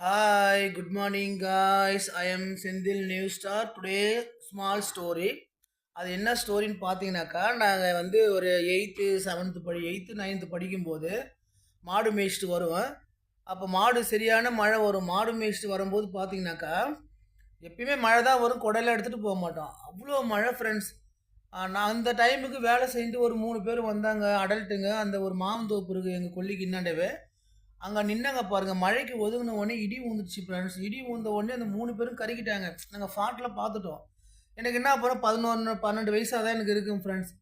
Hi, good morning, guys. I am Sindil New Star. Today, small story. அது என்ன ஸ்டோரின்னு பார்த்தீங்கன்னாக்கா, நாங்கள் வந்து ஒரு எயித்து நைன்த்து படிக்கும்போது மாடு மேய்ச்சிட்டு வருவேன். அப்போ மாடு சரியான மழை வரும். மாடு மேய்ச்சிட்டு வரும்போது பார்த்தீங்கன்னாக்கா, எப்பயுமே மழை தான் வரும். குடையெல்லாம் எடுத்துகிட்டு போக மாட்டோம். அவ்வளோ மழை ஃப்ரெண்ட்ஸ். நான் அந்த டைமுக்கு வேலை செஞ்சுட்டு ஒரு 3 பேர் வந்தாங்க, அடல்ட்டுங்க. அந்த ஒரு மாந்தோப்பு இருக்குது எங்கள் கொல்லிக்கு இன்னாண்டவே. அங்க நின்னாங்க பாருங்க. மழைக்கு ஒதுங்குன உடனே இடி விழுந்துருச்சு ஃப்ரெண்ட்ஸ். இடி விழுந்த உடனே அந்த 3 பேரும் கருகிட்டாங்க. நாங்க ஸ்பாட்ல பார்த்துட்டோம். எனக்கு என்ன அப்புறம் 11, 12 வயசா தான் எனக்கு இருக்கும் ஃப்ரெண்ட்ஸ்.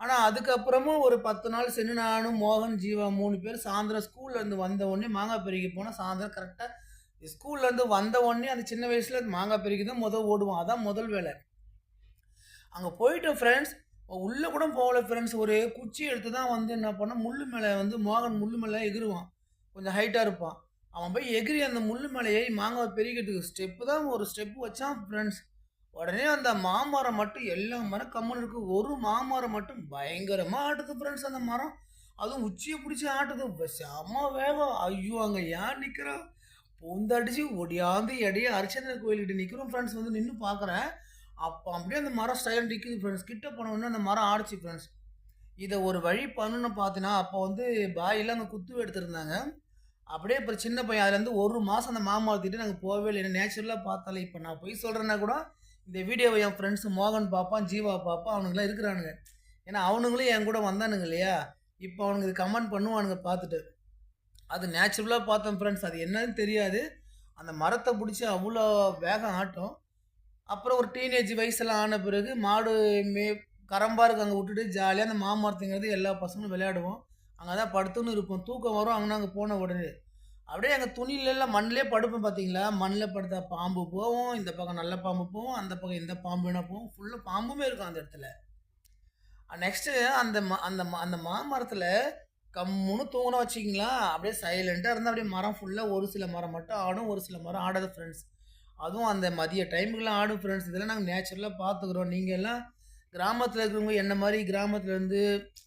ஆனா அதுக்கப்புறமும் ஒரு 10 நாள் சென்று நானும், மோகன், ஜீவா 3 பேர் சாயந்தரம் ஸ்கூல்ல இருந்து வந்த உடனே மாங்காய் பறிக்க போனோம். சாயந்தரம் கரெக்ட்டா ஸ்கூல்ல இருந்து வந்த உடனே அந்த சின்ன வயசுல மாங்காய் பறிக்க தான் ஓடுவோம். அதான் முதல் வேலை. அங்க போயிட்டோம் ஃப்ரெண்ட்ஸ். உள்ள கூட போகல ஃப்ரெண்ட்ஸ். ஒரு குச்சி எடுத்து தான் வந்து என்ன பண்ணோம், முள்ளு மேல வந்து மோகன் முள்ளு மேல எகிறுவான். கொஞ்சம் ஹைட்டா இருப்பான். அவன் போய் எகிறி அந்த முள்ளு மேல ஏறி மாங்காவ பெரிக்கிறதுக்கு ஸ்டெப்பு தான் ஒரு ஸ்டெப் வச்சான் ஃப்ரெண்ட்ஸ். உடனே அந்த மாமரம் மட்டும் எல்லா மரம் கம்முனு இருக்கு. ஒரு மாமரம் மட்டும் பயங்கரமா ஆட்டுது ஃப்ரெண்ட்ஸ் அந்த மரம். அதுவும் உச்சிய புடிச்சு ஆட்டுது. செம்ம வேகம். ஐயோ! அங்க யார் நிக்கிறா? பூந்தடிச்சு ஒடியாந்து எடைய ஹரிச்சந்திரன் கோயில்கிட்ட நிக்கிறோம் ஃப்ரெண்ட்ஸ். வந்து நின்னு பார்க்குறேன். அப்ப அப்படியே அந்த மரம் ஸ்டைலா நிக்குது ஃப்ரெண்ட்ஸ். கிட்ட போன உடனே அந்த மரம் ஆடுச்சு ஃப்ரெண்ட்ஸ். இத ஒரு வழி பண்ணணும்னு பார்த்தீன்னா, அப்போ வந்து பாயில அங்க குத்து எடுத்திருந்தாங்க. அப்படியே அப்புறம் சின்ன பையன் அதுலேருந்து 1 மாசம் அந்த மாமரத்திட்ட நாங்க போகவே இல்ல. ஏன்னா நேச்சுரலா பார்த்தாலே இப்ப நான் பொய் சொல்றேன்னா கூட, இந்த வீடியோவ என் ஃப்ரெண்ட்ஸ் மோகன் பார்ப்பான், ஜீவா பார்ப்பான். அவனுங்கலாம் இருக்கிறானுங்க. ஏன்னா அவனுங்களும் என் கூட வந்தானுங்க இல்லையா? இப்ப அவனுங்க இது கமெண்ட் பண்ணுவானுங்க பார்த்துட்டு. அது நேச்சுரலா பார்த்தேன் ஃப்ரெண்ட்ஸ். அது என்னன்னு தெரியாது. அந்த மரத்த புடிச்சு அவ்வளோ வேகம் ஆட்டும். அப்புறம் ஒரு டீனேஜ் வயசுலாம் ஆன பிறகு மாடு மே கரம்பாருக்கு அங்க விட்டுட்டு ஜாலியா அந்த மாமரத்துங்கிறது எல்லா பசங்களும் விளையாடுவோம். அங்க தான் படுத்துன்னு இருப்போம். தூக்கம் வரும் அங்கன அங்க போன உடனே. அப்படியே எங்க துணியிலலாம் மண்ணிலே படுப்போம் பார்த்தீங்களா? மண்ல படுத்தா பாம்பு போவும், இந்த பக்கம் நல்ல பாம்பு போவும், அந்த பக்கம் எந்த பாம்பு வேணா போவும். ஃபுல்லா பாம்புமே இருக்கும் அந்த இடத்துல. நெக்ஸ்ட்டு அந்த மாமரத்துல கம்முன்னு தூங்குனோம் வச்சுக்கங்களேன், அப்படியே சைலன்ட்டா இருந்தா அப்படியே மரம் ஃபுல்லா ஒரு சில மரம் மட்டும் ஆடும், ஒரு சில மரம் ஆடாது ஃப்ரெண்ட்ஸ். அதுவும் அந்த மதிய டைமுக்குலாம் ஆடும் ஃப்ரெண்ட்ஸ். இதெல்லாம் நாங்க நேச்சுரலா பார்த்துக்குறோம். நீங்க எல்லாம் கிராமத்துல இருக்கிறவங்க என்ன மாரி கிராமத்துல இருந்து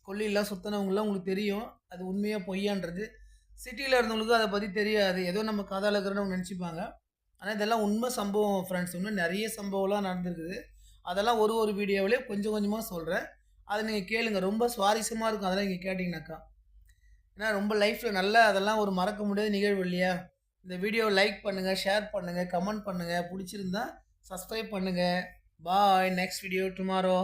கொல்லிலாம் சுத்துனவங்கலாம் உங்களுக்கு தெரியும். அது உண்மையா பொய்யான்றது. சிட்டில இருந்தவங்களுக்கு அத பத்தி தெரியாது. ஏதோ நம்ம கதை அளக்குறோம்னு நெனச்சுப்பாங்க. ஆனா இதெல்லாம் உண்மை சம்பவம் ஃப்ரெண்ட்ஸ். இன்னும் நெறைய சம்பவம்லாம் நடந்திருக்குது. அதெல்லாம் ஒரு ஒரு வீடியோவிலயும் கொஞ்சம் கொஞ்சமா சொல்றேன். அத நீங்க கேளுங்க. ரொம்ப சுவாரஸ்யமா இருக்கும் அதெல்லாம் நீங்க கேட்டீங்கன்னாக்கா. ஏன்னா ரொம்ப லைஃப்ல நல்லா அதெல்லாம் ஒரு மறக்க முடியாத நிகழ்வு இல்லையா? இந்த வீடியோவ லைக் பண்ணுங்க, ஷேர் பண்ணுங்க, கமெண்ட் பண்ணுங்க. புடிச்சிருந்தா சப்ஸ்கிரைப் பண்ணுங்க. பாய். Next video tomorrow.